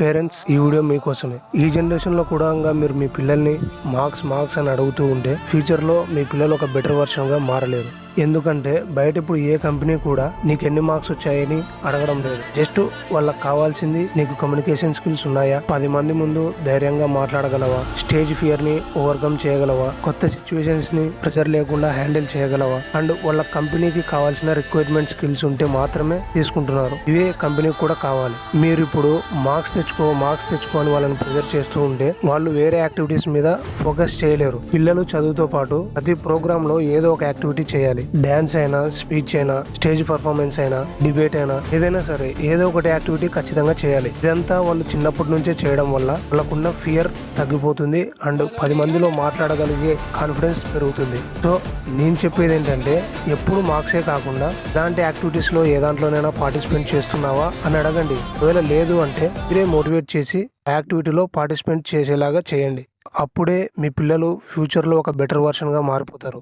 Parents, ఈ video మీకోసమే. ఈ జనరేషన్లో కూడా మీరు మీ పిల్లల్ని మార్క్స్ అని అడుగుతూ ఉంటే ఫ్యూచర్లో మీ పిల్లలు ఒక బెటర్ వర్షన్గా మారలేరు. ఎందుకంటే బయట ఇప్పుడు ఏ కంపెనీ కూడా నీకు ఎన్ని మార్క్స్ వచ్చాయని అడగడం లేదు. జస్ట్ వాళ్ళకి కావాల్సింది నీకు కమ్యూనికేషన్ స్కిల్స్ ఉన్నాయా, 10 మంది ముందు ధైర్యంగా మాట్లాడగలవా, స్టేజ్ ఫియర్ ని ఓవర్కమ్ చేయగలవా, కొత్త సిచ్యువేషన్స్ ని ప్రెషర్ లేకుండా హ్యాండిల్ చేయగలవా, అండ్ వాళ్ళ కంపెనీకి కావాల్సిన రిక్వైర్మెంట్ స్కిల్స్ ఉంటే మాత్రమే తీసుకుంటున్నారు. ఇవే కంపెనీకి కూడా కావాలి. మీరు ఇప్పుడు మార్క్స్ తెచ్చుకో అని వాళ్ళని ప్రెజర్ చేస్తూ ఉంటే వాళ్ళు వేరే యాక్టివిటీస్ మీద ఫోకస్ చేయలేరు. పిల్లలు చదువుతో పాటు ప్రతి ప్రోగ్రామ్ లో ఏదో ఒక యాక్టివిటీ చేయాలి. డాన్స్ అయినా, స్పీచ్ అయినా, స్టేజ్ పర్ఫార్మెన్స్ అయినా, డిబేట్ అయినా, ఏదైనా సరే ఏదో ఒకటి యాక్టివిటీ ఖచ్చితంగా చేయాలి. ఇదంతా వాళ్ళు చిన్నప్పటి నుంచే చేయడం వల్ల వాళ్ళకున్న ఫియర్ తగ్గిపోతుంది అండ్ 10 మందిలో మాట్లాడగలిగే కాన్ఫిడెన్స్ పెరుగుతుంది. సో నేను చెప్పేది ఏంటంటే ఎప్పుడు మార్క్సే కాకుండా ఇలాంటి యాక్టివిటీస్ లో ఏ దాంట్లోనైనా పార్టిసిపేట్ చేస్తున్నావా అని అడగండి. ఒకవేళ లేదు అంటే మీరే మోటివేట్ చేసి ఆ యాక్టివిటీలో పార్టిసిపేట్ చేసేలాగా చేయండి. అప్పుడే మీ పిల్లలు ఫ్యూచర్లో ఒక బెటర్ వర్షన్ గా మారిపోతారు.